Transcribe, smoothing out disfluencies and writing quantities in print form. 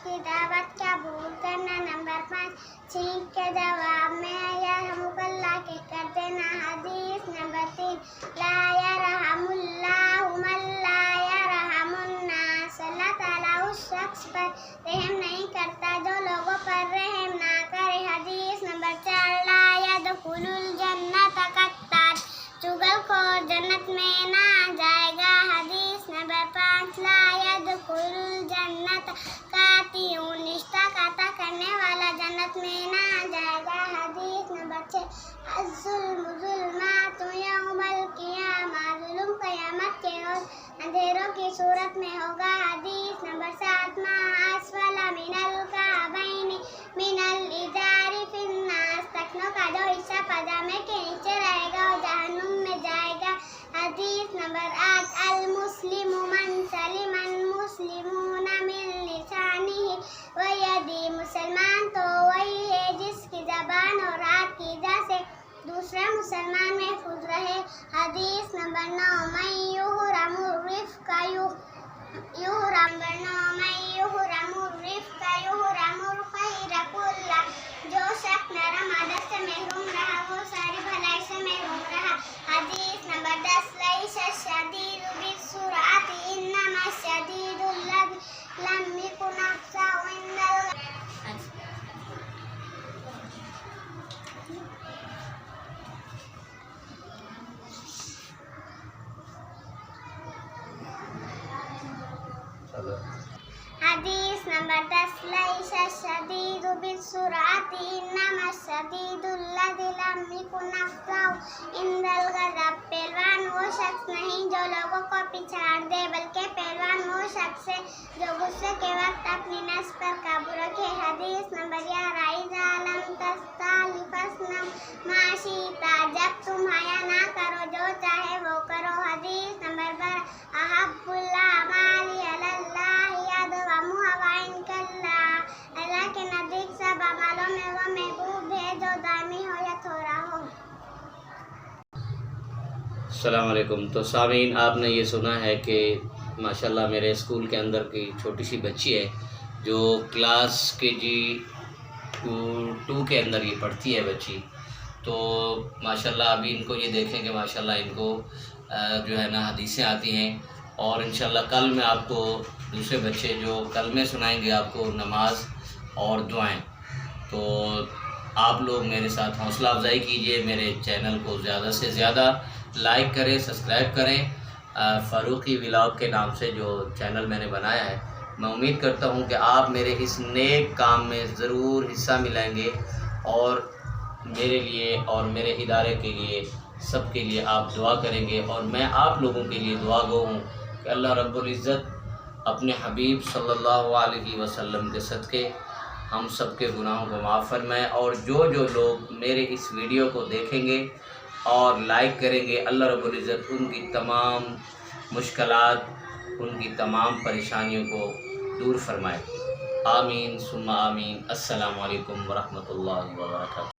की दावत कबूल करना। नंबर 5 छींक के जवाब में यरहमुकल्लाह के कर देना। हदीस नंबर 3 ला यरहमुल्लाहु मन ला यरहमुन्नास। अल्लाह ताला उस शख्स पर रहम नहीं करता जो लोगों पर रहम ना करे। हदीस नंबर 4 ला यदखुलुल जन्नत कत्तार। चुगलखोर जन्नत में ना जाएगा। हदीस नंबर 5 ला यदखुलुल जन्नत कातिउन। रिश्ता काता करने वाला जन्नत में ना जाएगा। हदीस नंबर 6 अज़्ज़ुल्मु ज़ुल्मातु यौमल क़ियामा। जुल्म क़यामत के रोज़ अंधेरों की सूरत में होगा। हदीस नंबर 7 मा अस्फला मिनल काबैनि मिनल इज़ारि फिन्नास। टखनों का जो हिस्सा पजामे के नीचे रहेगा वो जहन्नुम में जाएगा। हदीस नंबर 8 अल मुस्लिमु मन सलिमल मुस्लिमूना मिन लिसानिही व यदिही। मुसलमान तो वही है जिसकी ज़बान और हाथ की इज़ा से दूसरा मुसलमान महफूज रहे। हदीस नंबर 9 मन युहरमु रिफ़्क़ युहरमुल ख़ैर कुल्ला। जो शख्स नरम आदत से महरूम रहा वो सारी भलाई से महरूम रहा। हदीस नंबर 10 लैसा शदीदु बिस्सुरअति इन्नमा शदीदुल लज़ी लम यकुन नफ़्सहु इंदल। हदीस नंबर 10 लैसा शदीदु बिस्सुरअति इन्नमा शदीदुल लज़ी लम यकुन नफ़्सहु इंदल ग़ज़ब। पहलवान वो शख्स नहीं जो लोगों को पिछाड़ दे बल्कि पहलवान वो शख्स है जो गुस्से के वक्त अपनी नफ्स पर काबू रखे। हदीस नंबर 11 इज़ा लम तस्ताहि फस्ना मा शि'ता। जब तुम हया ना करो जो चाहे वो करो। हदीस नंबर 12 अहब्बुल अमाली अलल्लाहि अदवमुहा व इन कल्ला। अल्लाह के नज़दीक सब अमलों में वो महबूब है जो दामी हो या थोड़ा हो। अस्सलाम वालेकुम। तो सामीन, आपने ये सुना है कि माशाल्लाह मेरे स्कूल के अंदर की छोटी सी बच्ची है जो क्लास KG 2 के अंदर ये पढ़ती है बच्ची। तो माशाल्लाह अभी इनको ये देखें कि माशाल्लाह इनको जो है ना हदीसें आती हैं। और इंशाल्लाह कल मैं आपको दूसरे बच्चे जो कल में सुनाएंगे आपको नमाज और दुआएं। तो आप लोग मेरे साथ हौसला अफजाई कीजिए, मेरे चैनल को ज़्यादा से ज़्यादा लाइक करें, सब्सक्राइब करें। फ़ारूक़ी व्लॉग के नाम से जो चैनल मैंने बनाया है, मैं उम्मीद करता हूँ कि आप मेरे इस नेक काम में ज़रूर हिस्सा मिलेंगे और मेरे लिए और मेरे इदारे के लिए सबके लिए आप दुआ करेंगे। और मैं आप लोगों के लिए दुआ गो हूँ कि अल्लाह रब्बुल इज़्ज़त अपने हबीब सल्लल्लाहु अलैहि वसल्लम के सदक़े हम सब के गुनाहों को माफ़ फरमाएं। और जो जो लोग मेरे इस वीडियो को देखेंगे और लाइक करेंगे, अल्लाह रब्बुल इज़्ज़त उनकी तमाम मुश्किलात, उनकी तमाम परेशानियों को दूर फरमाए। आमीन सुम्मा आमीन। अस्सलामु अलैकुम व रहमतुल्लाहि व बरकातुहू।